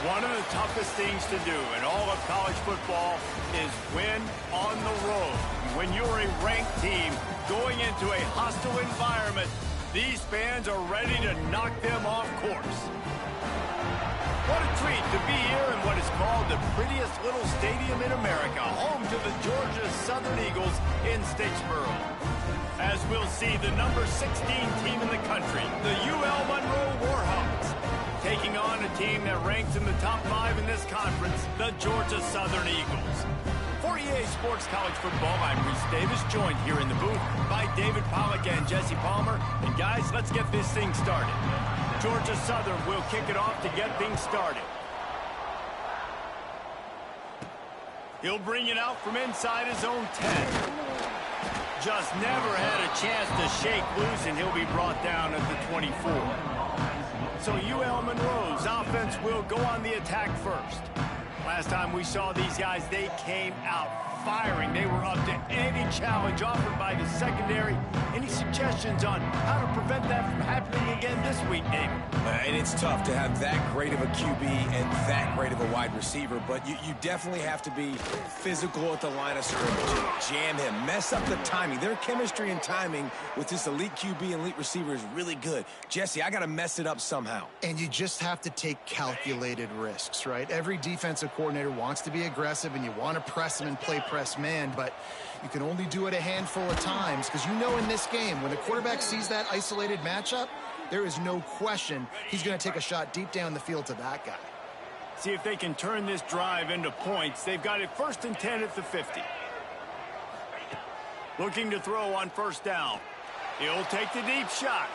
One of the toughest things to do in all of college football is win on the road. When you're a ranked team going into a hostile environment, these fans are ready to knock them off course. What a treat to be here in what is called the prettiest little stadium in America, home to the Georgia Southern Eagles in Statesboro. As we'll see the number 16 team in the country, the UL Monroe Warhawks, taking on a team that ranks in the top 5 in this conference, the Georgia Southern Eagles. For EA Sports College Football, I'm Reese Davis, joined here in the booth by David Pollack and Jesse Palmer. And guys, let's get this thing started. Georgia Southern will kick it off to get things started. He'll bring it out from inside his own 10. Just never had a chance to shake loose, and he'll be brought down at the 24. So UL Monroe's offense will go on the attack first. Last time we saw these guys, they came out firing. They were up to any challenge offered by the secondary. Any suggestions on how to prevent that from happening again this week, David? And it's tough to have that great of a QB and that great of a wide receiver, but you definitely have to be physical at the line of scrimmage. Jam him, mess up the timing. Their chemistry and timing with this elite QB and elite receiver is really good. Jesse, I got to mess it up somehow. And you just have to take calculated risks, right? Every defensive coordinator wants to be aggressive, and you want to press them and play press man, but you can only do it a handful of times because you know in this game, when the quarterback sees that isolated matchup, there is no question he's going to take a shot deep down the field to that guy. See if they can turn this drive into points. They've got it 1st and 10 at the 50. Looking to throw on 1st down. He'll take the deep shot.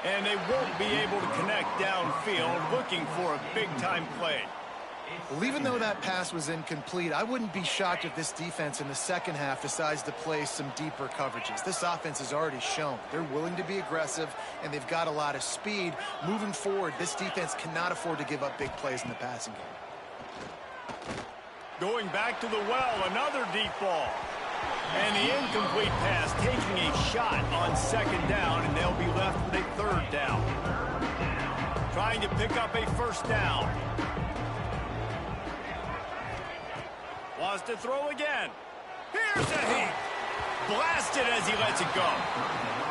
And they won't be able to connect downfield, looking for a big-time play. Well, even though that pass was incomplete, I wouldn't be shocked if this defense in the second half decides to play some deeper coverages. This offense has already shown they're willing to be aggressive, and they've got a lot of speed. Moving forward, this defense cannot afford to give up big plays in the passing game. Going back to the well, another deep ball. And the incomplete pass taking a shot on 2nd down, and they'll be left with a 3rd down. Trying to pick up a 1st down. Wants to throw again. Here's a heat. Blasted as he lets it go.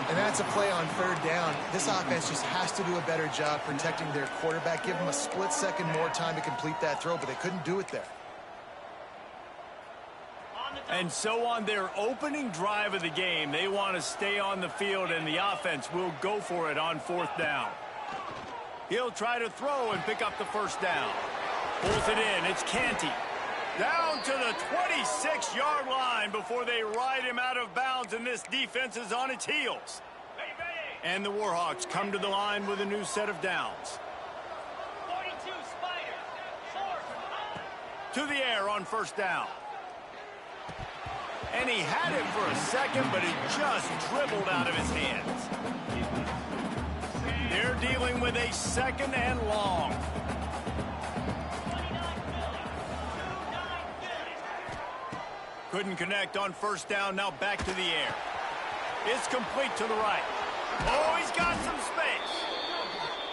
And that's a play on 3rd down. This offense just has to do a better job protecting their quarterback. Give them a split second more time to complete that throw, but they couldn't do it there. And so on their opening drive of the game, they want to stay on the field, and the offense will go for it on 4th down. He'll try to throw and pick up the 1st down. Pulls it in. It's Canty. Down to the 26-yard line before they ride him out of bounds, and this defense is on its heels. And the Warhawks come to the line with a new set of downs. 42 Spider. To the air on 1st down. And he had it for a second, but it just dribbled out of his hands. They're dealing with a 2nd and long. Couldn't connect on 1st down, now back to the air. It's complete to the right. Oh, he's got some space.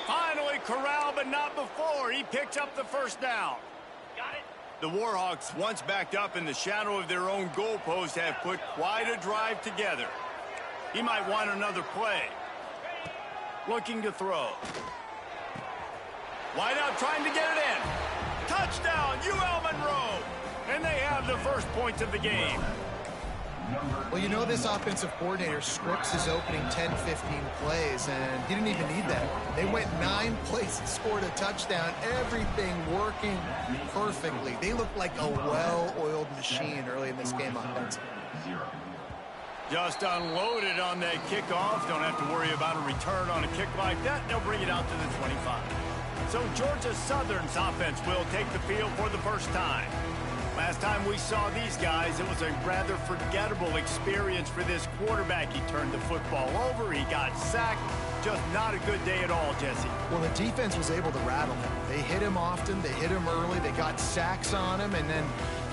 Finally corralled, but not before. He picks up the 1st down. Got it. The Warhawks, once backed up in the shadow of their own goalpost, have put quite a drive together. He might want another play. Looking to throw. Wide out trying to get it in. Touchdown, UL Monroe. And they have the 1st points of the game. Well, you know this offensive coordinator scripts his opening 10, 15 plays, and he didn't even need that. They went 9 plays and scored a touchdown. Everything working perfectly. They looked like a well-oiled machine early in this game offensively. Just unloaded on that kickoff. Don't have to worry about a return on a kick like that. They'll bring it out to the 25. So Georgia Southern's offense will take the field for the 1st time. Last time we saw these guys, it was a rather forgettable experience for this quarterback. He turned the football over, he got sacked. Just not a good day at all, Jesse. Well, the defense was able to rattle him. They hit him often, they hit him early, they got sacks on him, and then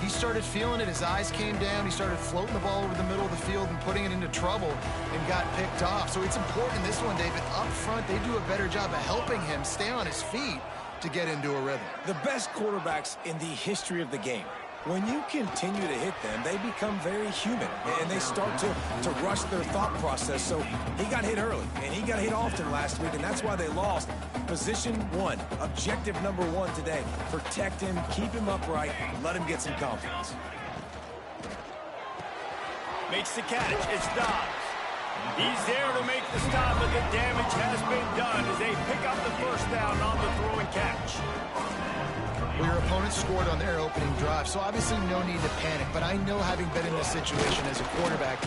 he started feeling it. His eyes came down, he started floating the ball over the middle of the field and putting it into trouble and got picked off. So it's important in this one, David, up front, they do a better job of helping him stay on his feet to get into a rhythm. The best quarterbacks in the history of the game, when you continue to hit them, they become very human, and they start to rush their thought process. So he got hit early, and he got hit often last week, and that's why they lost. Position one, objective number one today. Protect him, keep him upright, let him get some confidence. Makes the catch. It's Dobbs. He's there to make the stop, but the damage has been done as they pick up the first down on the throw and catch. Well, your opponent scored on their opening drive, so obviously no need to panic. But I know, having been in this situation as a quarterback,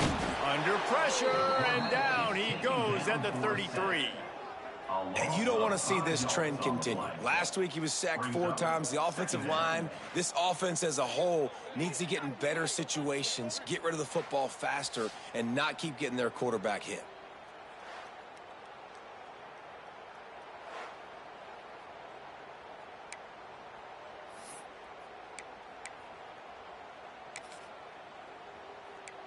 Under pressure, and down he goes at the 33. And you don't want to see this trend continue. Last week he was sacked 4 times. The offensive line, this offense as a whole, needs to get in better situations, get rid of the football faster, and not keep getting their quarterback hit.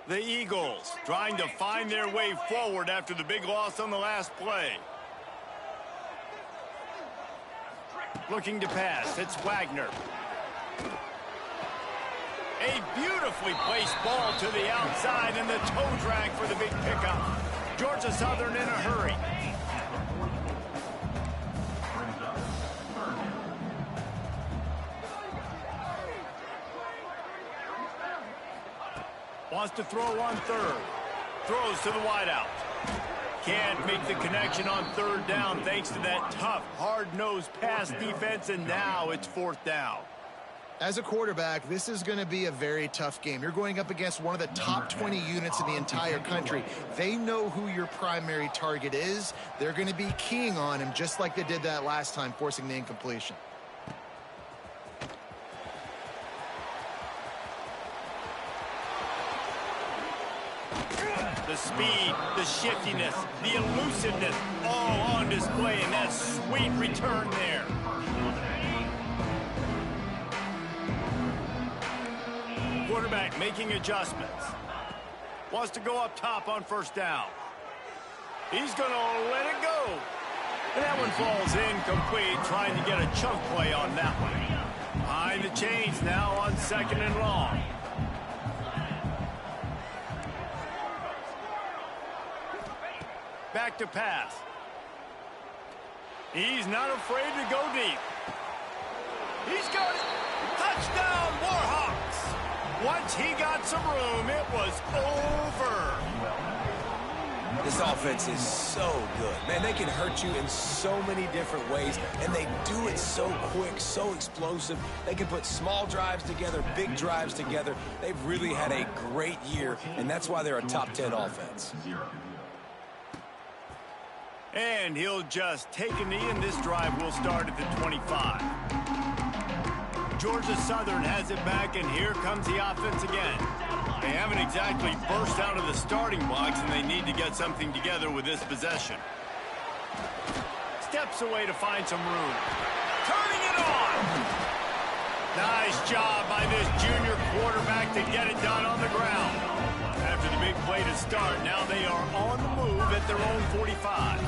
The Eagles trying to find their way forward after the big loss on the last play. Looking to pass, it's Wagner. A beautifully placed ball to the outside, and the toe drag for the big pickup. Georgia Southern in a hurry. Wants to throw on third. Throws to the wideout. Can't make the connection on third down thanks to that tough, hard-nosed pass defense, and now it's fourth down. as a quarterback, this is going to be a very tough game. You're going up against one of the top 20 units in the entire country. They know who your primary target is. They're going to be keying on him just like they did that last time, forcing the incompletion. The speed, the shiftiness, the elusiveness, all on display in that sweet return there. Quarterback making adjustments. Wants to go up top on first down. He's going to let it go. And that one falls incomplete, trying to get a chunk play on that one. Behind the chains now on second and long. Back to pass. He's not afraid to go deep. He's got it. Touchdown, Warhawks. Once he got some room, it was over. This offense is so good. Man, they can hurt you in so many different ways, and they do it so quick, so explosive. They can put small drives together, big drives together. They've really had a great year, and that's why they're a top 10 offense. And he'll just take a knee, and this drive will start at the 25. Georgia Southern has it back, and here comes the offense again. They haven't exactly burst out of the starting blocks, and they need to get something together with this possession. Steps away to find some room. Turning it on! Nice job by this junior quarterback to get it done on the ground. After the big play to start, now they are on the move at their own 45.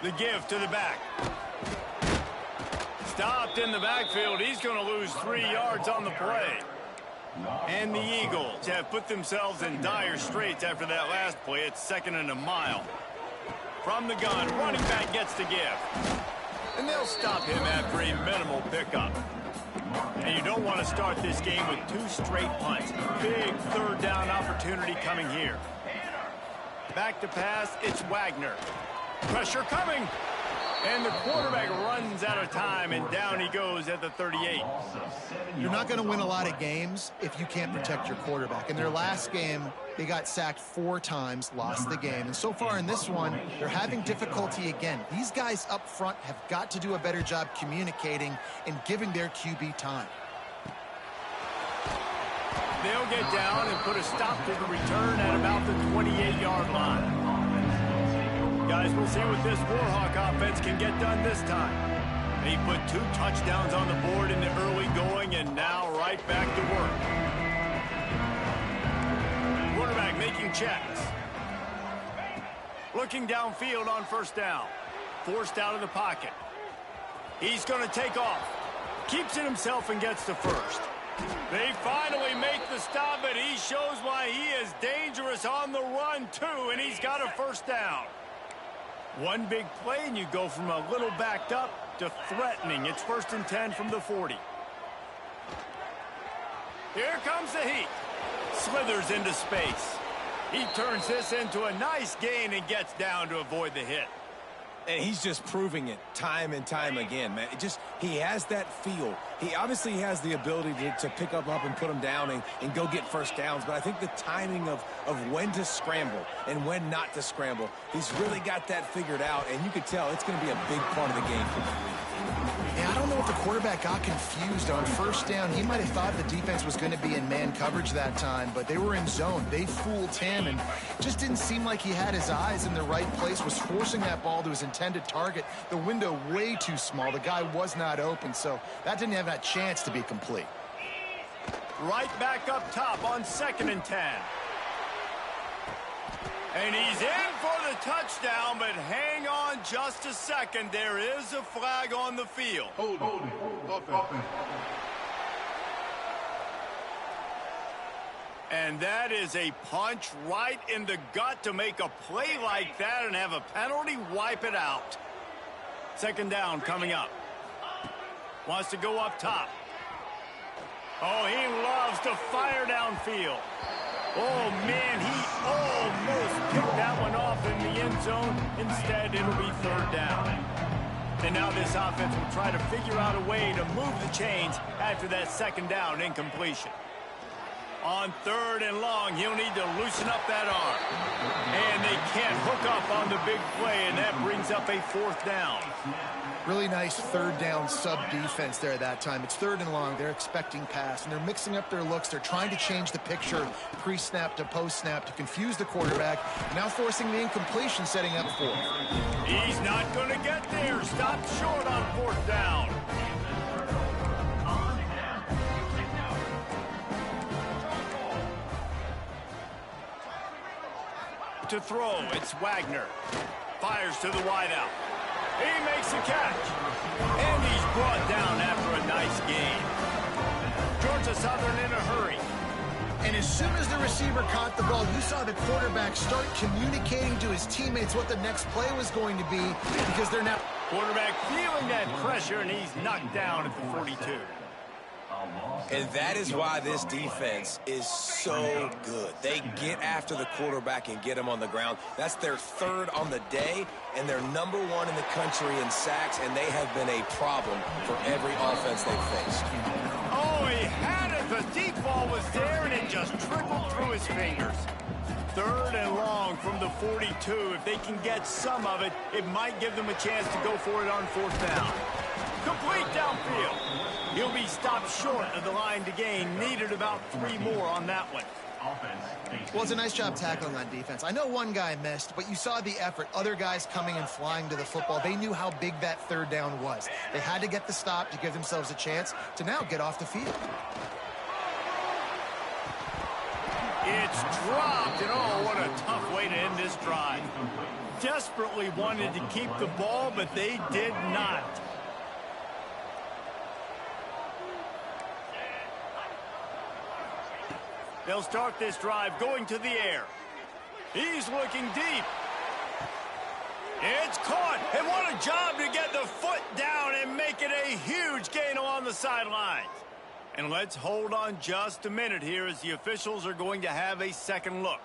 The give to the back. Stopped in the backfield. He's going to lose 3 yards on the play. And the Eagles have put themselves in dire straits after that last play. It's 2nd and a mile. From the gun, running back gets the give. And they'll stop him after a minimal pickup. And you don't want to start this game with 2 straight punts. Big third down opportunity coming here. Back to pass, it's Wagner. Pressure coming. And the quarterback runs out of time, and down he goes at the 38. You're not going to win a lot of games if you can't protect your quarterback. In their last game, they got sacked 4 times, lost the game. And so far in this one, they're having difficulty again. These guys up front have got to do a better job communicating and giving their QB time. They'll get down and put a stop to the return at about the 28-yard line. Guys, we'll see what this Warhawk offense can get done this time. They put 2 touchdowns on the board in the early going, and now right back to work. Quarterback making checks. Looking downfield on first down. Forced out of the pocket. He's going to take off. Keeps it himself and gets to first. They finally make the stop, and he shows why he is dangerous on the run, too, and he's got a first down. One big play, and you go from a little backed up to threatening. It's 1st and 10 from the 40. Here comes the heat. Slithers into space. He turns this into a nice gain and gets down to avoid the hit. And he's just proving it time and time again, man. He has that feel. He obviously has the ability to pick up and put him down and go get first downs. But I think the timing of when to scramble and when not to scramble, he's really got that figured out. And you can tell it's going to be a big part of the game for him. Yeah, I don't know if the quarterback got confused on first down. He might have thought the defense was going to be in man coverage that time, but they were in zone. They fooled him and just didn't seem like he had his eyes in the right place, was forcing that ball to his intended target. The window way too small. The guy was not open, so that didn't have that chance to be complete. Right back up top on 2nd and 10. And he's in for the touchdown, but hang on just a second. There is a flag on the field. Hold it. Offense. And that is a punch right in the gut to make a play like that and have a penalty wipe it out. 2nd down coming up. Wants to go up top. Oh, he loves to fire downfield. Oh, man, he almost picked that one off in the end zone. Instead, it'll be 3rd down. And now this offense will try to figure out a way to move the chains after that 2nd down incompletion. On 3rd and long, he'll need to loosen up that arm. And they can't hook up on the big play, and that brings up a 4th down. Really nice 3rd down sub-defense there that time. It's 3rd and long. They're expecting pass, and they're mixing up their looks. They're trying to change the picture pre-snap to post-snap to confuse the quarterback, now forcing the incompletion, setting up 4th. He's not going to get there. Stopped short on 4th down. To throw, it's Wagner. Fires to the wideout. He makes the catch. And he's brought down after a nice gain. Georgia Southern in a hurry. And as soon as the receiver caught the ball, you saw the quarterback start communicating to his teammates what the next play was going to be, because they're now... Quarterback feeling that pressure, and he's knocked down at the 42. And that is why this defense is so good. They get after the quarterback and get him on the ground. That's their 3rd on the day, and they're number 1 in the country in sacks, and they have been a problem for every offense they've faced. Oh, he had it. The deep ball was there, and it just trickled through his fingers. 3rd and long from the 42. If they can get some of it, it might give them a chance to go for it on 4th down. Complete downfield. He'll be stopped short of the line to gain. Needed about 3 more on that one. Well, it's a nice job tackling on defense. I know one guy missed, but you saw the effort. Other guys coming and flying to the football. They knew how big that 3rd down was. They had to get the stop to give themselves a chance to now get off the field. It's dropped, and oh, what a tough way to end this drive. Desperately wanted to keep the ball, but they did not. They'll start this drive going to the air. He's looking deep. It's caught, and what a job to get the foot down and make it a huge gain along the sidelines. And let's hold on just a minute here as the officials are going to have a second look.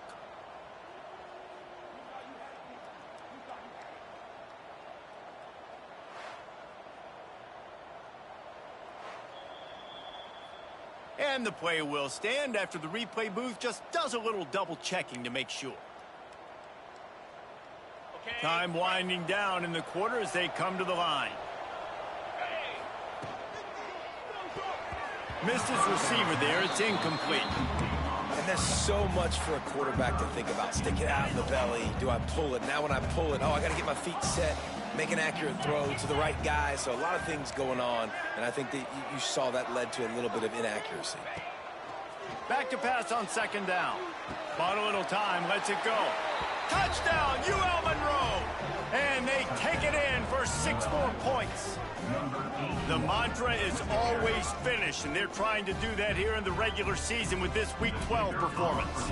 And the play will stand after the replay booth just does a little double checking to make sure. Okay. Time winding down in the quarter as they come to the line. Missed his receiver there. It's incomplete. And that's so much for a quarterback to think about. Stick it out in the belly. Do I pull it? Now when I pull it, oh, I got to get my feet set. Make an accurate throw to the right guy. So a lot of things going on, and I think that you saw that led to a little bit of inaccuracy. Back to pass on 2nd down. Bought a little time, lets it go. Touchdown, UL Monroe. And they take it in for 6 more points. The mantra is always finish, and they're trying to do that here in the regular season with this Week 12 performance.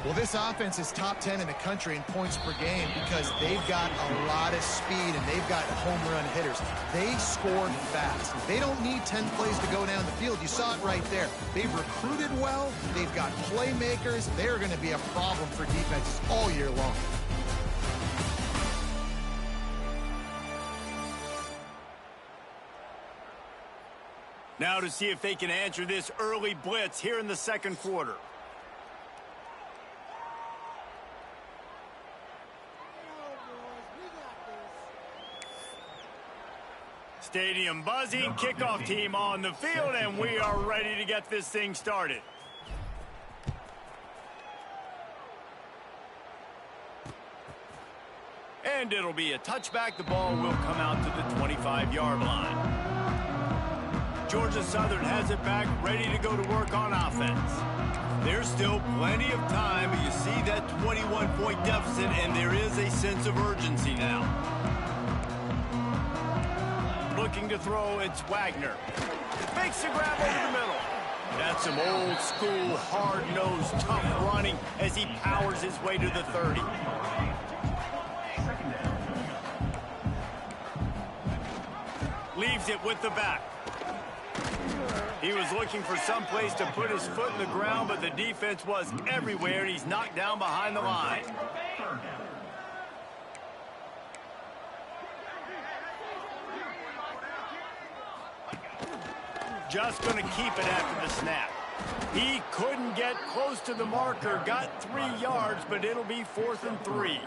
Well, this offense is top 10 in the country in points per game because they've got a lot of speed and they've got home run hitters. They score fast. They don't need 10 plays to go down the field. You saw it right there. They've recruited well. They've got playmakers. They're going to be a problem for defenses all year long. Now to see if they can answer this early blitz here in the second quarter. Stadium buzzing, kickoff team on the field, and we are ready to get this thing started. And it'll be a touchback. The ball will come out to the 25-yard line. Georgia Southern has it back, ready to go to work on offense. There's still plenty of time, but you see that 21-point deficit, and there is a sense of urgency now. Looking to throw, it's Wagner. Makes a grab over the middle. That's some old school, hard-nosed, tough running as he powers his way to the 30. Leaves it with the back. He was looking for some place to put his foot in the ground, but the defense was everywhere, and he's knocked down behind the line. Just going to keep it after the snap. He couldn't get close to the marker, got 3 yards, but it'll be 4th and 3.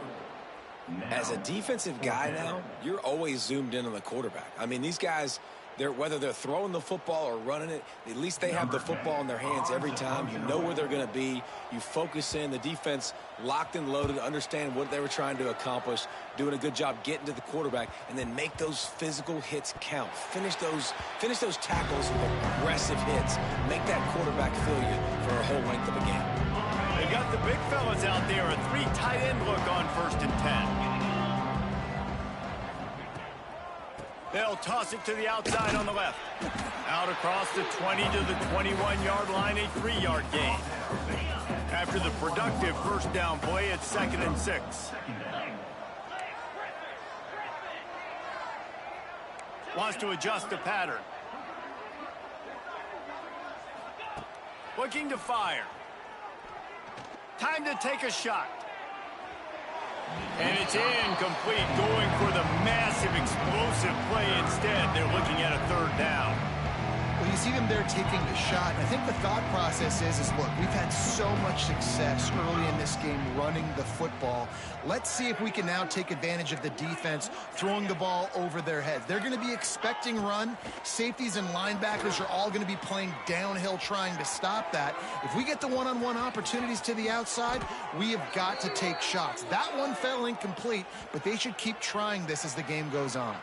As a defensive guy now, you're always zoomed in on the quarterback. I mean, these guys, whether they're throwing the football or running it, at least they have the football in their hands every time. You know where they're going to be. You focus in. The defense locked and loaded, understand what they were trying to accomplish, doing a good job getting to the quarterback, and then make those physical hits count. Finish those tackles with aggressive hits. Make that quarterback feel you for a whole length of a game. They got the big fellas out there, a 3 tight end look on 1st and 10. They'll toss it to the outside on the left. Out across the 20 to the 21-yard line, a 3-yard gain. After the productive first down play, it's 2nd and 6. Wants to adjust the pattern. Looking to fire. Time to take a shot. And it's incomplete, going for the massive explosive play instead. They're looking at a 3rd down. Well, you see them there taking the shot. And I think the thought process is look, we've had so much success early in this game running the football. Let's see if we can now take advantage of the defense throwing the ball over their heads. They're going to be expecting run. Safeties and linebackers are all going to be playing downhill trying to stop that. If we get the one-on-one opportunities to the outside, we have got to take shots. That one fell incomplete, but they should keep trying this as the game goes on.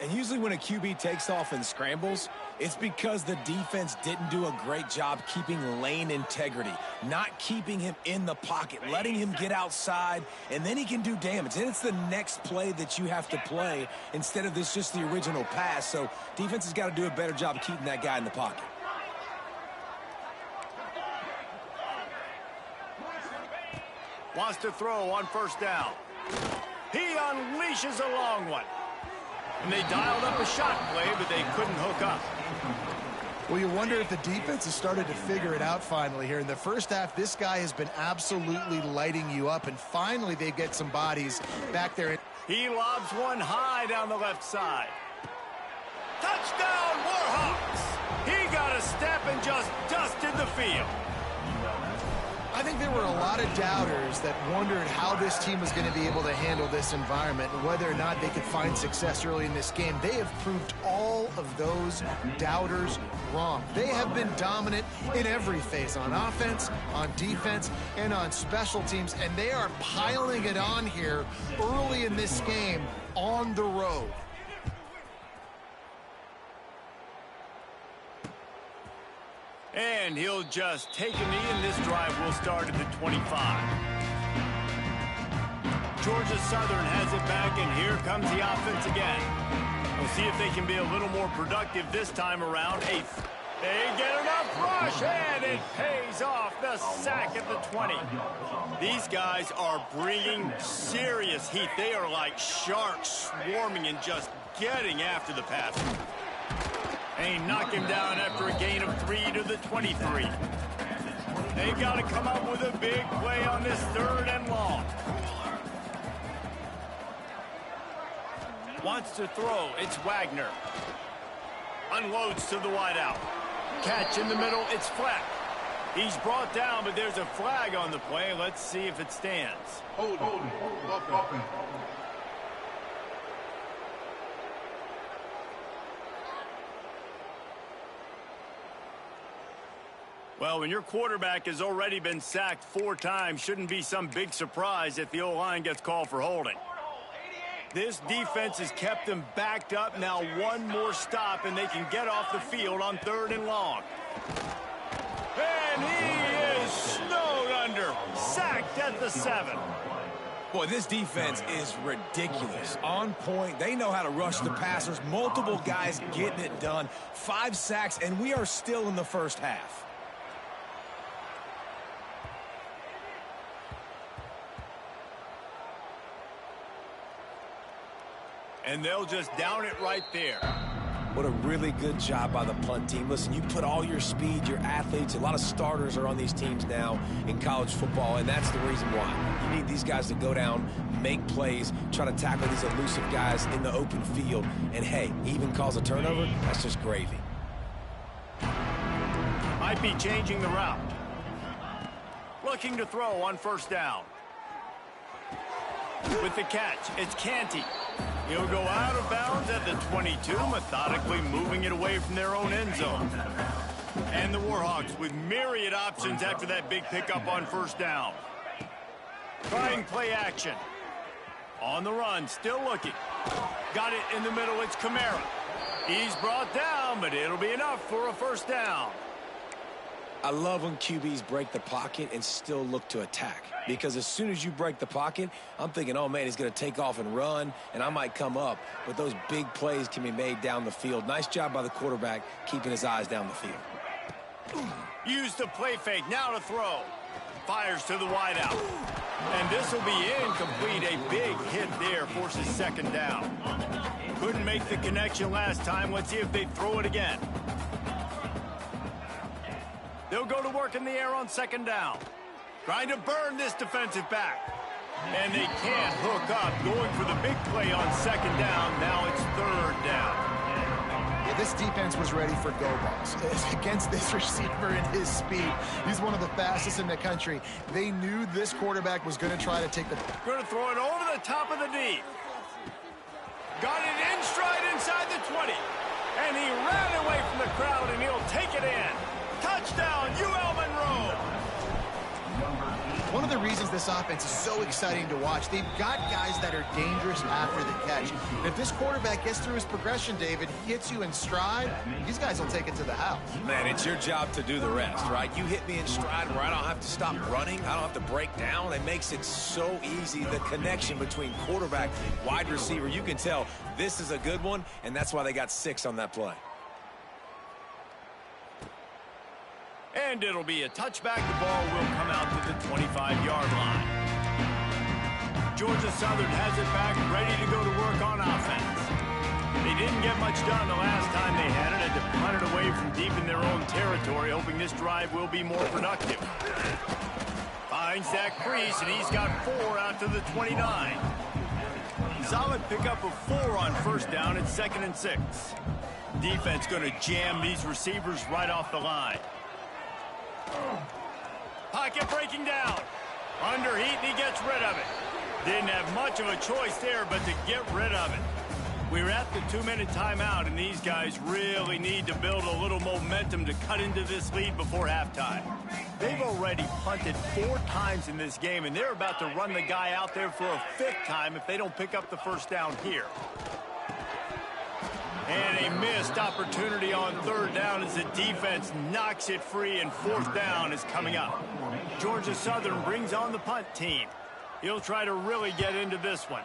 And usually when a QB takes off and scrambles, it's because the defense didn't do a great job keeping lane integrity, not keeping him in the pocket, letting him get outside, and then he can do damage. And it's the next play that you have to play instead of this just the original pass. So defense has got to do a better job of keeping that guy in the pocket. Wants to throw on 1st down. He unleashes a long one. And they dialed up a shot play, but they couldn't hook up. Well, you wonder if the defense has started to figure it out finally here. In the first half, this guy has been absolutely lighting you up, and finally they get some bodies back there. He lobs one high down the left side. Touchdown, Warhawks! He got a step and just dusted the field. I think there were a lot of doubters that wondered how this team was going to be able to handle this environment and whether or not they could find success early in this game. They have proved all of those doubters wrong. They have been dominant in every phase, on offense, on defense, and on special teams, and they are piling it on here early in this game on the road. And he'll just take a knee, and this drive will start at the 25. Georgia Southern has it back, and here comes the offense again. We'll see if they can be a little more productive this time around. Eighth. They get enough rush, and it pays off. The sack at the 20. These guys are bringing serious heat. They are like sharks swarming and just getting after the passer. They knock him down after a gain of 3 to the 23. They've got to come up with a big play on this 3rd and long. Wants to throw. It's Wagner. Unloads to the wideout. Catch in the middle. It's flat. He's brought down, but there's a flag on the play. Let's see if it stands. Hold it. Well, when your quarterback has already been sacked 4 times, shouldn't be some big surprise if the O-line gets called for holding. This defense has kept them backed up. Now one more stop, and they can get off the field on 3rd and long. And he is snowed under. Sacked at the 7. Boy, this defense is ridiculous. On point. They know how to rush the passers. Multiple guys getting it done. 5 sacks, and we are still in the first half. And they'll just down it right there. What a really good job by the punt team. Listen, you put all your speed, your athletes, a lot of starters are on these teams now in college football, and that's the reason why. You need these guys to go down, make plays, try to tackle these elusive guys in the open field. And, hey, even cause a turnover, that's just gravy. Might be changing the route. Looking to throw on 1st down. With the catch, it's Canty. He'll go out of bounds at the 22, methodically moving it away from their own end zone. And the Warhawks with myriad options after that big pickup on 1st down. Trying play action. On the run, still looking. Got it in the middle, it's Kamara. He's brought down, but it'll be enough for a 1st down. I love when QBs break the pocket and still look to attack. Because as soon as you break the pocket, I'm thinking, oh, man, he's going to take off and run, and I might come up. But those big plays can be made down the field. Nice job by the quarterback keeping his eyes down the field. Use the play fake, now to throw. Fires to the wideout. And this will be incomplete. A big hit there forces 2nd down. Couldn't make the connection last time. Let's see if they throw it again. They'll go to work in the air on 2nd down. Trying to burn this defensive back. And they can't hook up. Going for the big play on 2nd down. Now it's 3rd down. Yeah, this defense was ready for go balls. Against this receiver and his speed, he's one of the fastest in the country. They knew this quarterback was going to try to take the... Going to throw it over the top of the D. Got it in stride inside the 20. And he ran away from the crowd, and he'll take it in. Touchdown, UL Monroe. One of the reasons this offense is so exciting to watch, they've got guys that are dangerous after the catch. And if this quarterback gets through his progression, David, he hits you in stride, these guys will take it to the house. Man, it's your job to do the rest, right? You hit me in stride where I don't have to stop running. I don't have to break down. It makes it so easy. The connection between quarterback, wide receiver, you can tell this is a good one, and that's why they got 6 on that play. And it'll be a touchback. The ball will come out to the 25-yard line. Georgia Southern has it back, ready to go to work on offense. They didn't get much done the last time they had it. Had to punt it away from deep in their own territory, hoping this drive will be more productive. Finds that crease, and he's got 4 out to the 29. Solid pickup of 4 on 1st down. It's 2nd and 6. Defense going to jam these receivers right off the line. Pocket breaking down. Under heat, and he gets rid of it. Didn't have much of a choice there, but to get rid of it. We're at the 2-minute timeout, and these guys really need to build a little momentum to cut into this lead before halftime. They've already punted 4 times in this game, and they're about to run the guy out there for a 5th time if they don't pick up the 1st down here. And a missed opportunity on 3rd down as the defense knocks it free, and 4th down is coming up. Georgia Southern brings on the punt team. He'll try to really get into this one.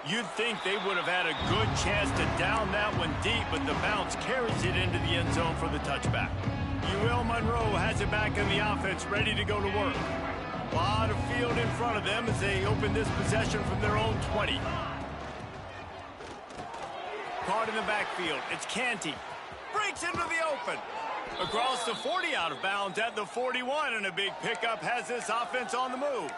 You'd think they would have had a good chance to down that one deep, but the bounce carries it into the end zone for the touchback. UL Monroe has it back in the offense, ready to go to work. A lot of field in front of them as they open this possession from their own 20. Caught in the backfield. It's Canty. Breaks into the open. Across the 40, out of bounds at the 41, and a big pickup has this offense on the move.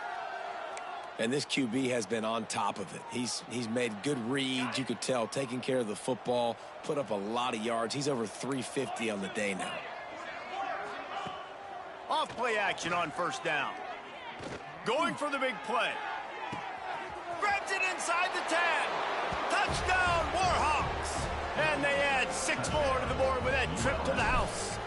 And this QB has been on top of it. He's made good reads, you could tell, taking care of the football, put up a lot of yards. He's over 350 on the day now. Off play action on first down. Going for the big play. Grabs it inside the 10. Touchdown, Warhawks. And they add 6 more to the board with that trip to the house.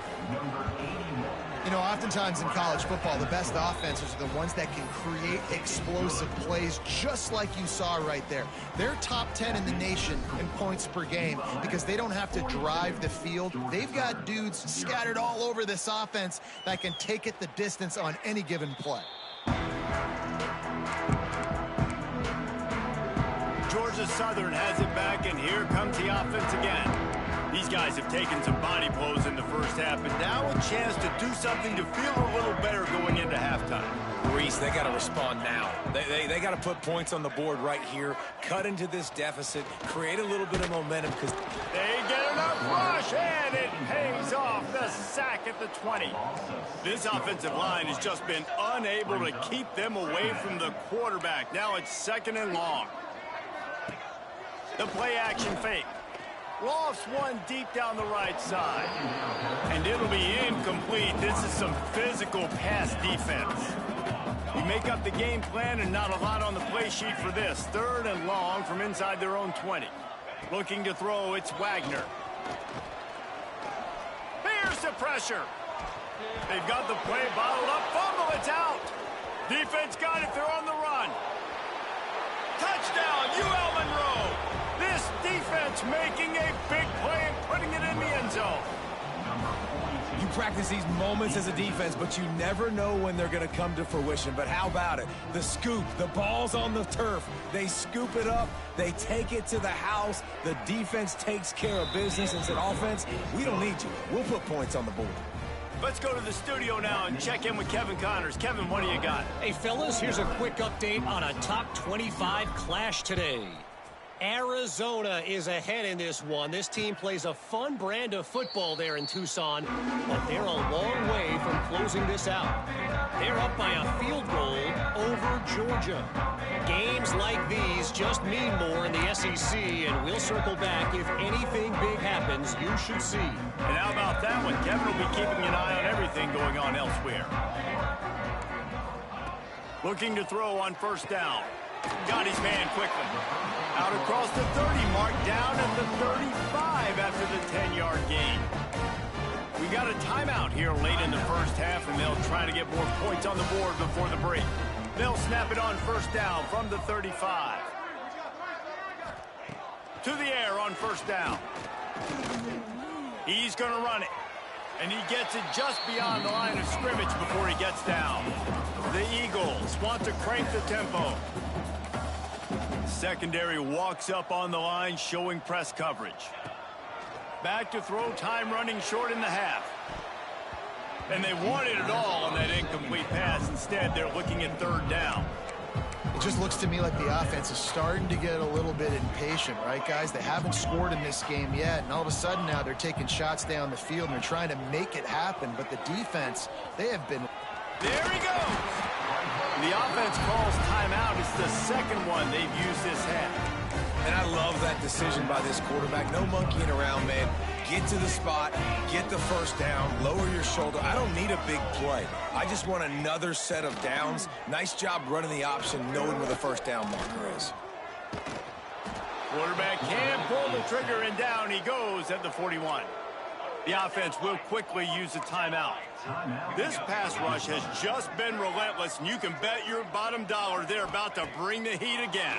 You know, oftentimes in college football, the best offenses are the ones that can create explosive plays, just like you saw right there. They're top 10 in the nation in points per game because they don't have to drive the field. They've got dudes scattered all over this offense that can take it the distance on any given play. Georgia Southern has it back, and here comes the offense again. These guys have taken some body blows in the first half, but now a chance to do something to feel a little better going into halftime. Reese, they got to respond now. They got to put points on the board right here, cut into this deficit, create a little bit of momentum because they get enough rush, and it pays off. The sack at the 20. This offensive line has just been unable to keep them away from the quarterback. Now it's 2nd and long. The play action fake. Lofts one deep down the right side. And it'll be incomplete. This is some physical pass defense. We make up the game plan and not a lot on the play sheet for this. 3rd and long from inside their own 20. Looking to throw, it's Wagner. Here's the pressure. They've got the play bottled up. Fumble, it's out. Defense got it, they're on the run. Touchdown, UL Monroe. This defense making a big play and putting it in the end zone. you practice these moments as a defense, but you never know when they're going to come to fruition. But how about it? The scoop, the ball's on the turf. They scoop it up. They take it to the house. The defense takes care of business and said, offense, we don't need you. We'll put points on the board. Let's go to the studio now and check in with Kevin Connors. Kevin, what do you got? Hey, fellas, here's a quick update on a top 25 clash today. Arizona is ahead in this one. This team plays a fun brand of football there in Tucson, but they're a long way from closing this out. They're up by a field goal over Georgia. Games like these just mean more in the SEC, and we'll circle back if anything big happens. You should see. And how about that one? Kevin will be keeping an eye on everything going on elsewhere. Looking to throw on first down. Got his man quickly. Out across the 30 mark, down at the 35 after the 10-yard gain. We got a timeout here late in the first half, and they'll try to get more points on the board before the break. They'll snap it on first down from the 35. To the air on first down. He's going to run it. And he gets it just beyond the line of scrimmage before he gets down. The Eagles want to crank the tempo. Secondary walks up on the line, showing press coverage. Back to throw, time running short in the half. And they wanted it all on that incomplete pass. Instead, they're looking at third down. It just looks to me like the offense is starting to get a little bit impatient, right, guys? They haven't scored in this game yet, and all of a sudden now they're taking shots down the field and they're trying to make it happen. But the defense, they have been... There he goes! The offense calls timeout. It's the second one they've used this half. And I love that decision by this quarterback. No monkeying around, man. Get to the spot, get the first down, lower your shoulder. I don't need a big play. I just want another set of downs. Nice job running the option, knowing where the first down marker is. Quarterback can pull the trigger, and down he goes at the 41. The offense will quickly use a timeout. This pass rush has just been relentless, and you can bet your bottom dollar they're about to bring the heat again.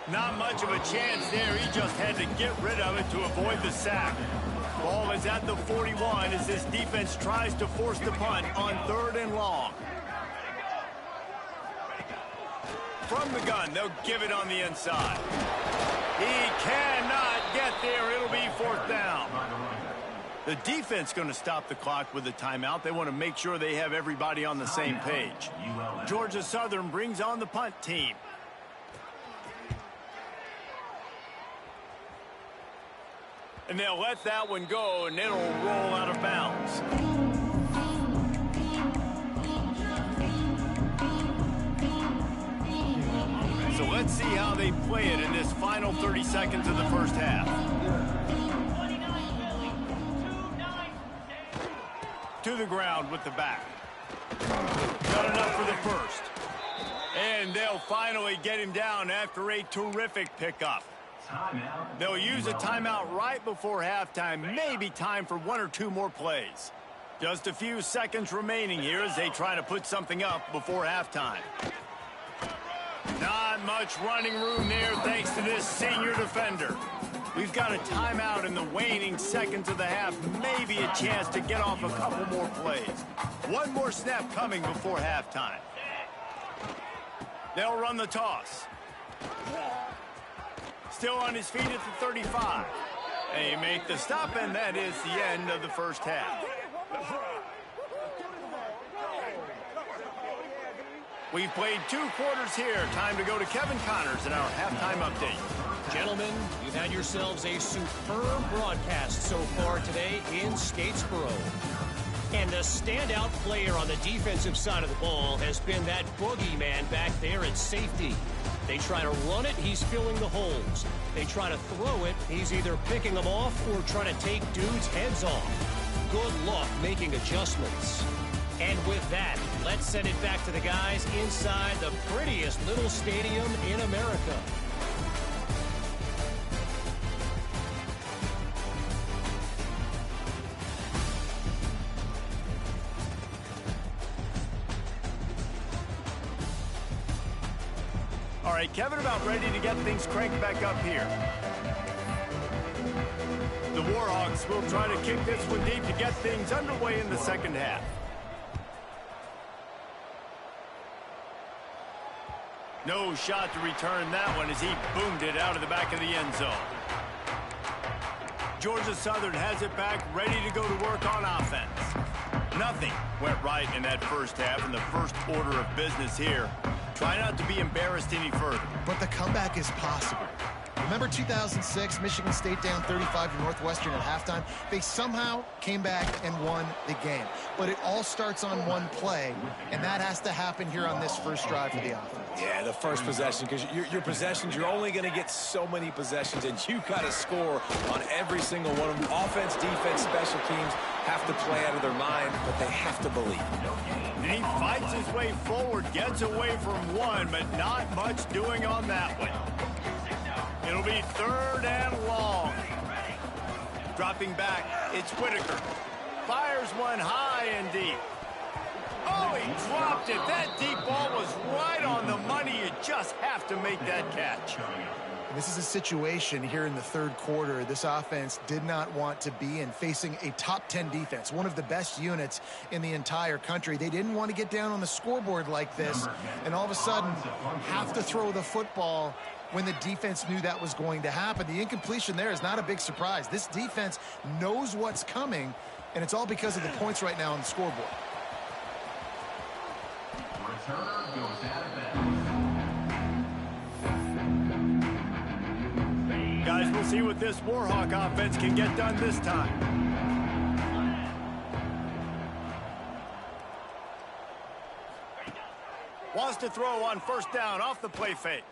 Not much of a chance there. He just had to get rid of it to avoid the sack. Ball is at the 41 as this defense tries to force the punt on 3rd and long. From the gun, they'll give it on the inside. He cannot get there. It'll be 4th down. The defense going to stop the clock with a timeout. They want to make sure they have everybody on the same page. Georgia Southern brings on the punt team. And they'll let that one go, and it'll roll out of bounds. So let's see how they play it in this final 30 seconds of the first half. To the ground with the back. Got enough for the first. And they'll finally get him down after a terrific pickup. They'll use a timeout right before halftime. Maybe time for 1 or 2 more plays. Just a few seconds remaining here as they try to put something up before halftime. Not much running room there thanks to this senior defender. We've got a timeout in the waning seconds of the half. Maybe a chance to get off a couple more plays. 1 more snap coming before halftime. They'll run the toss. Still on his feet at the 35. They make the stop, and that is the end of the first half. We've played 2 quarters here. Time to go to Kevin Connors in our halftime update. Gentlemen, you've had yourselves a superb broadcast so far today in Statesboro. And the standout player on the defensive side of the ball has been that boogeyman back there at safety. They try to run it, he's filling the holes. They try to throw it, he's either picking them off or trying to take dudes' heads off. Good luck making adjustments. And with that, let's send it back to the guys inside the prettiest little stadium in America. All right, Kevin, about ready to get things cranked back up here. The Warhawks will try to kick this one deep to get things underway in the second half. No shot to return that one as he boomed it out of the back of the end zone. Georgia Southern has it back, ready to go to work on offense. Nothing went right in that first half, and the first order of business here. Try not to be embarrassed any further. But the comeback is possible. Remember 2006, Michigan State down 35 to Northwestern at halftime? They somehow came back and won the game. But it all starts on one play, and that has to happen here on this first drive for the offense. Yeah, the first possession, because your possessions, you're only going to get so many possessions, and you got to score on every single one of them. Offense, defense, special teams have to play out of their mind, but they have to believe. And he fights his way forward, gets away from one, but not much doing on that one. It'll be 3rd and long. Dropping back, it's Whitaker. Fires one high and deep. Oh, he dropped it. That deep ball was right on the money. You just have to make that catch. This is a situation here in the third quarter this offense did not want to be in, facing a top 10 defense, one of the best units in the entire country. They didn't want to get down on the scoreboard like this and all of a sudden have to throw the football when the defense knew that was going to happen. The incompletion there is not a big surprise. This defense knows what's coming, and it's all because of the points right now on the scoreboard. Returner goes out of bounds. Guys, we'll see what this Warhawk offense can get done this time. Wants to throw on first down off the play fake.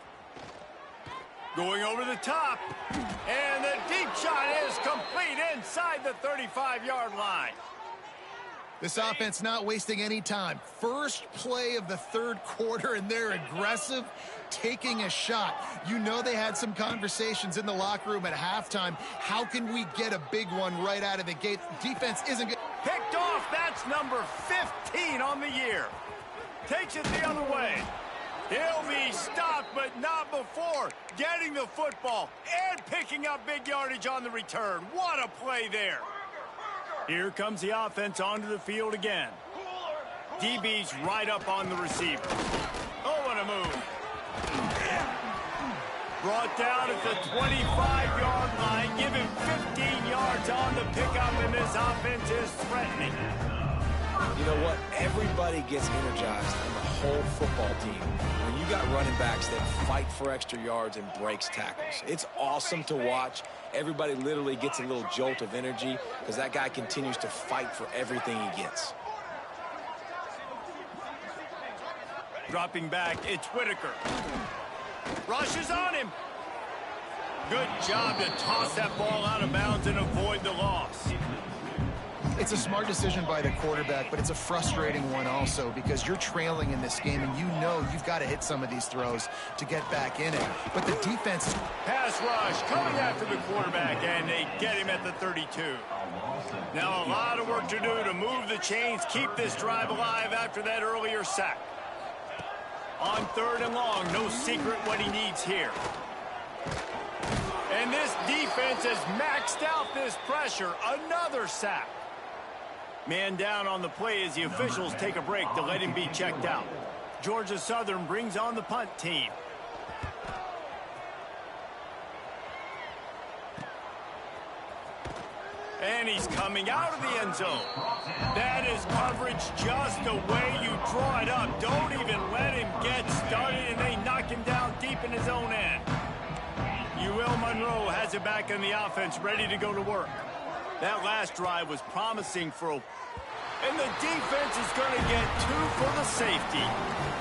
Going over the top. And the deep shot is complete inside the 35-yard line. This offense not wasting any time. First play of the third quarter, and they're aggressive, taking a shot. You know they had some conversations in the locker room at halftime. How can we get a big one right out of the gate? Defense isn't good. Picked off. That's number 15 on the year. Takes it the other way. He'll be stopped, but not before getting the football and picking up big yardage on the return. What a play there. Here comes the offense onto the field again. DB's right up on the receiver. Oh, what a move. Brought down at the 25-yard line. Give him 15 yards on the pickup, and this offense is threatening. You know what? Everybody gets energized on the whole football team when you got running backs that fight for extra yards and breaks tackles. It's awesome to watch. Everybody literally gets a little jolt of energy because that guy continues to fight for everything he gets. Dropping back, it's Whitaker. Rushes on him. Good job to toss that ball out of bounds and avoid the loss. It's a smart decision by the quarterback, but it's a frustrating one also because you're trailing in this game and you know you've got to hit some of these throws to get back in it. But the defense... Pass rush coming after the quarterback, and they get him at the 32. Now a lot of work to do to move the chains, keep this drive alive after that earlier sack. On 3rd and long, no secret what he needs here. And this defense has maxed out this pressure. Another sack. Man down on the play as the officials take a break to let him be checked out. Georgia Southern brings on the punt team. And he's coming out of the end zone. That is coverage just the way you draw it up. Don't even let him get started, and they knock him down deep in his own end. UL Monroe has it back in the offense, ready to go to work. That last drive was promising for a... And the defense is going to get 2 for the safety.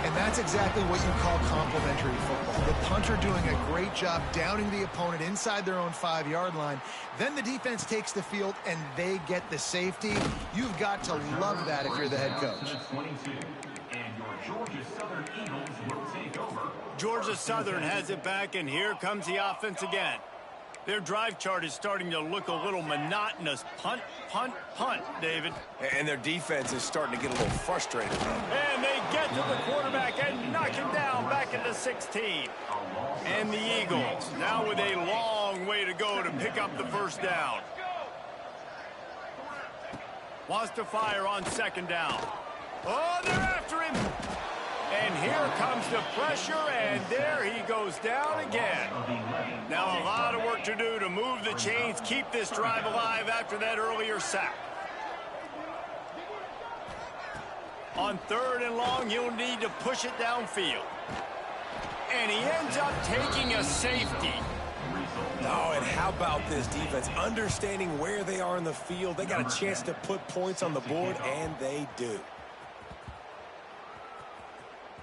And that's exactly what you call complementary football. The punter doing a great job downing the opponent inside their own 5-yard line. Then the defense takes the field, and they get the safety. You've got to love that if you're the head coach. And your Georgia Southern Eagles will take over. Georgia Southern has it back, and here comes the offense again. Their drive chart is starting to look a little monotonous. Punt, punt, punt, David. And their defense is starting to get a little frustrated. And they get to the quarterback and knock him down back into 16. And the Eagles now with a long way to go to pick up the first down. Wants to fire on 2nd down. Oh, they're after him. And here comes the pressure, and there he goes down again. Now a lot of work to do to move the chains, keep this drive alive after that earlier sack. On 3rd and long, you'll need to push it downfield. And he ends up taking a safety. Oh, and how about this defense? Understanding where they are in the field. They got a chance to put points on the board, and they do.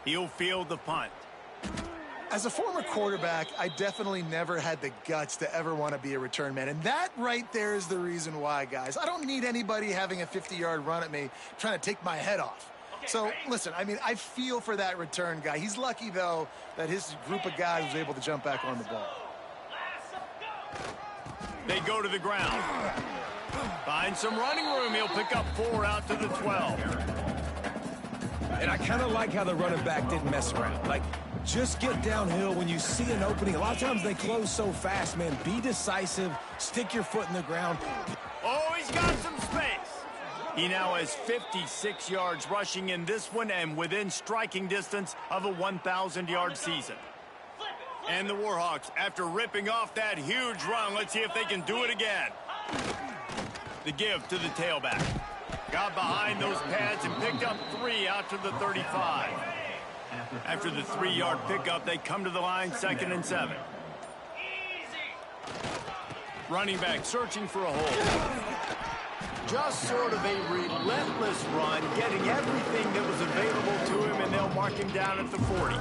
He'll field the punt. As a former quarterback, I definitely never had the guts to ever want to be a return man. And that right there is the reason why, guys. I don't need anybody having a 50-yard run at me trying to take my head off. So, listen, I mean, I feel for that return guy. He's lucky, though, that his group of guys was able to jump back on the ball. They go to the ground. Find some running room. He'll pick up 4 out to the 12. And I kind of like how the running back didn't mess around. Like, just get downhill when you see an opening. A lot of times they close so fast, man. Be decisive. Stick your foot in the ground. Oh, he's got some space. He now has 56 yards rushing in this one and within striking distance of a 1,000-yard season. And the Warhawks, after ripping off that huge run, let's see if they can do it again. The give to the tailback. Got behind those pads and picked up 3 out to the 35. After the 3-yard pickup, they come to the line, 2nd and 7. Running back searching for a hole. Just sort of a relentless run, getting everything that was available to him, and they'll mark him down at the 40.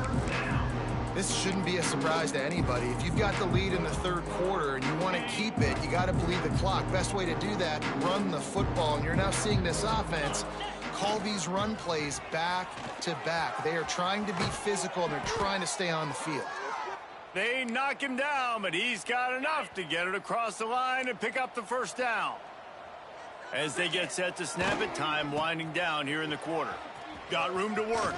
This shouldn't be a surprise to anybody. If you've got the lead in the 3rd quarter and you want to keep it, you got to bleed the clock. Best way to do that, run the football. And you're now seeing this offense call these run plays back to back. They are trying to be physical, and they're trying to stay on the field. They knock him down, but he's got enough to get it across the line and pick up the first down. As they get set to snap it, time winding down here in the quarter. Got room to work.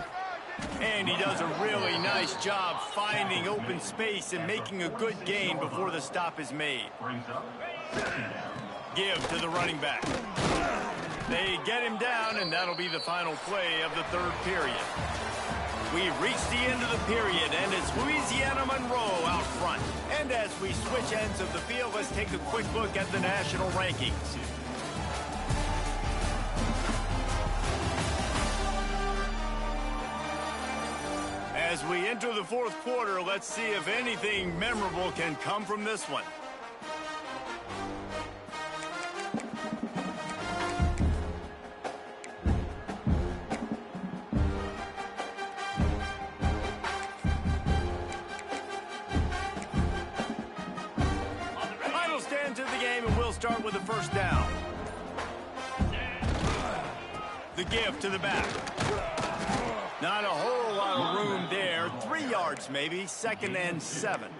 And he does a really nice job finding open space and making a good gain before the stop is made. Give to the running back. They get him down, and that'll be the final play of the third period. We've reached the end of the period, and it's Louisiana Monroe out front. And as we switch ends of the field, let's take a quick look at the national rankings. As we enter the fourth quarter, let's see if anything memorable can come from this one. Final stands of the game, and we'll start with the first down. The give to the back. Not a whole lot of room there. 3 yards maybe. 2nd and 7.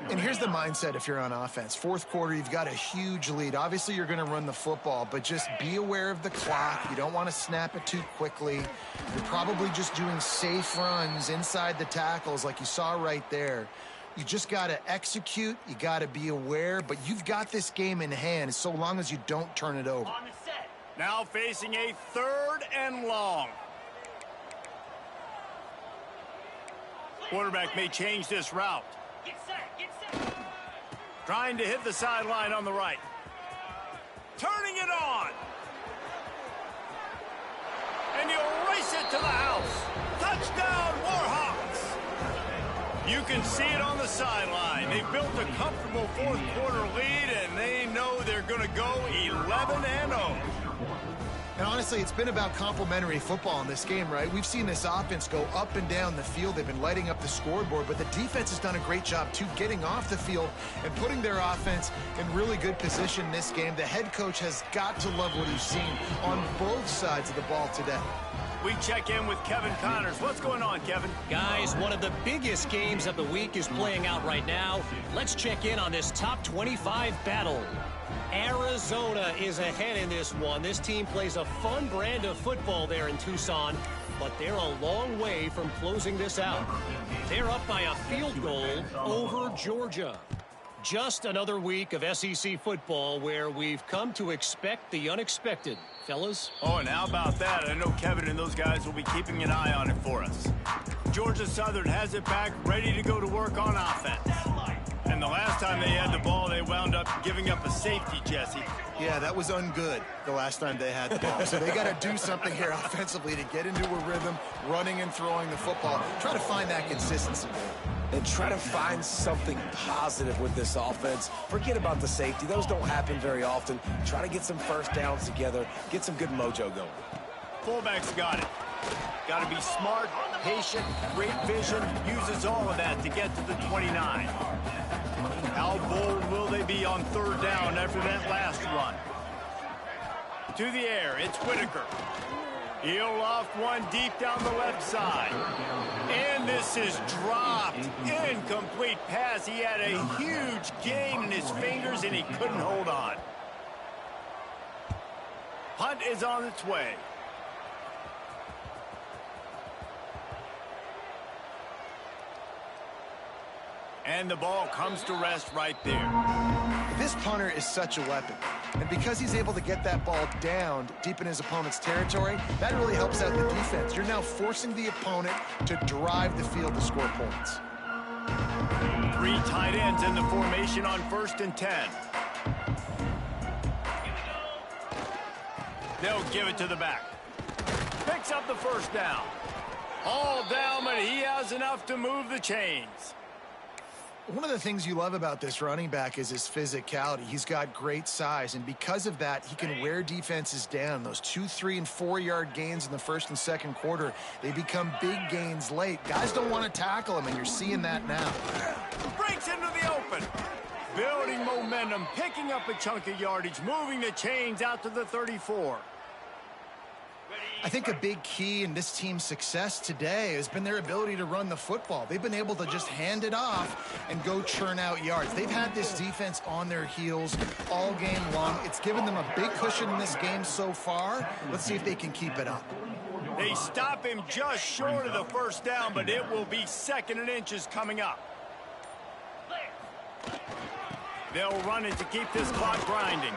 And here's the mindset if you're on offense. Fourth quarter, you've got a huge lead. Obviously, you're going to run the football, but just be aware of the clock. You don't want to snap it too quickly. You're probably just doing safe runs inside the tackles like you saw right there. You just got to execute. You got to be aware, but you've got this game in hand so long as you don't turn it over. On the set. Now facing a 3rd and long. Quarterback may change this route. Get set. Get set. Trying to hit the sideline on the right. Turning it on. And he'll race it to the house. Touchdown, Warhawks. You can see it on the sideline. They've built a comfortable fourth quarter lead, and they know they're going to go 11-0. And honestly, it's been about complementary football in this game, right? We've seen this offense go up and down the field. They've been lighting up the scoreboard, but the defense has done a great job, too, getting off the field and putting their offense in really good position in this game. The head coach has got to love what he's seen on both sides of the ball today. We check in with Kevin Connors. What's going on, Kevin? Guys, one of the biggest games of the week is playing out right now. Let's check in on this top 25 battle. Arizona is ahead in this one. This team plays a fun brand of football there in Tucson, but they're a long way from closing this out. They're up by a field goal over Georgia. Just another week of SEC football where we've come to expect the unexpected. Fellas? Oh, and how about that? I know Kevin and those guys will be keeping an eye on it for us. Georgia Southern has it back, ready to go to work on offense. And the last time they had the ball, they wound up giving up a safety, Jesse. Yeah, that was ungood the last time they had the ball. So they got to do something here offensively to get into a rhythm, running and throwing the football. Try to find that consistency. And try to find something positive with this offense. Forget about the safety. Those don't happen very often. Try to get some first downs together. Get some good mojo going. Fullback's got it. Got to be smart, patient, great vision. Uses all of that to get to the 29. How bold will they be on 3rd down after that last run? To the air, it's Whitaker. He'll loft one deep down the left side. And this is dropped. Incomplete pass. He had a huge gain in his fingers, and he couldn't hold on. Punt is on its way. And the ball comes to rest right there. This punter is such a weapon. And because he's able to get that ball down deep in his opponent's territory, that really helps out the defense. You're now forcing the opponent to drive the field to score points. 3 tight ends in the formation on 1st and 10. They'll give it to the back. Picks up the first down. All down, but he has enough to move the chains. One of the things you love about this running back is his physicality. He's got great size, and because of that, he can wear defenses down. Those 2, 3, and 4-yard gains in the 1st and 2nd quarter, they become big gains late. Guys don't want to tackle him, and you're seeing that now. Breaks into the open. Building momentum, picking up a chunk of yardage, moving the chains out to the 34. I think a big key in this team's success today has been their ability to run the football. They've been able to just hand it off and go churn out yards. They've had this defense on their heels all game long. It's given them a big cushion in this game so far. Let's see if they can keep it up. They stop him just short of the first down, but it will be 2nd and inches coming up. They'll run it to keep this clock grinding.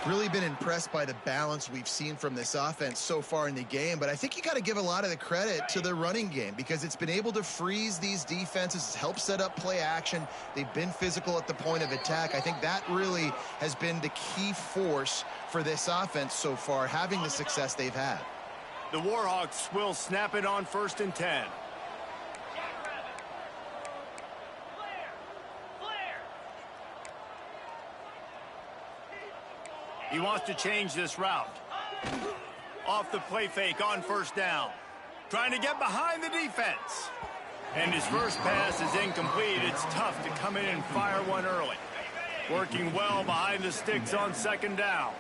Really been impressed by the balance we've seen from this offense so far in the game, but I think you got to give a lot of the credit to the running game because it's been able to freeze these defenses, help set up play action. They've been physical at the point of attack. I think that really has been the key force for this offense so far, having the success they've had. The Warhawks will snap it on 1st and 10. He wants to change this route. Off the play fake on 1st down. Trying to get behind the defense. And his first pass is incomplete. It's tough to come in and fire one early. Working well behind the sticks on 2nd down.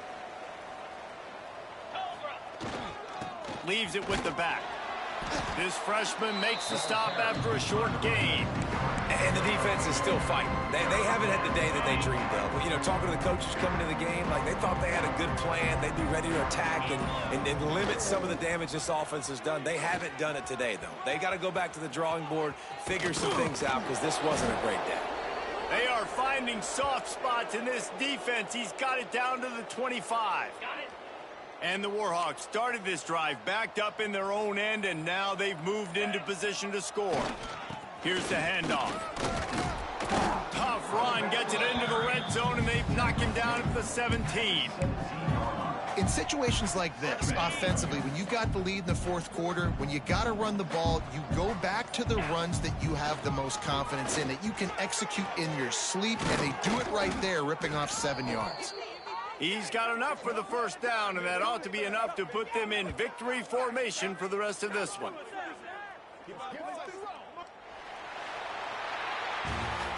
Leaves it with the back. This freshman makes the stop after a short gain. And the defense is still fighting. They haven't had the day that they dreamed of. But, you know, talking to the coaches coming to the game, like they thought they had a good plan. They'd be ready to attack and limit some of the damage this offense has done. They haven't done it today, though. They got to go back to the drawing board, figure some things out because this wasn't a great day. They are finding soft spots in this defense. He's got it down to the 25. And the Warhawks started this drive backed up in their own end, and now they've moved into position to score. Here's the handoff. Tough run, gets it into the red zone, and they've knocked him down at the 17. In situations like this, offensively, when you've got the lead in the 4th quarter, when you got to run the ball, you go back to the runs that you have the most confidence in, that you can execute in your sleep, and they do it right there, ripping off 7 yards. He's got enough for the 1st down, and that ought to be enough to put them in victory formation for the rest of this one.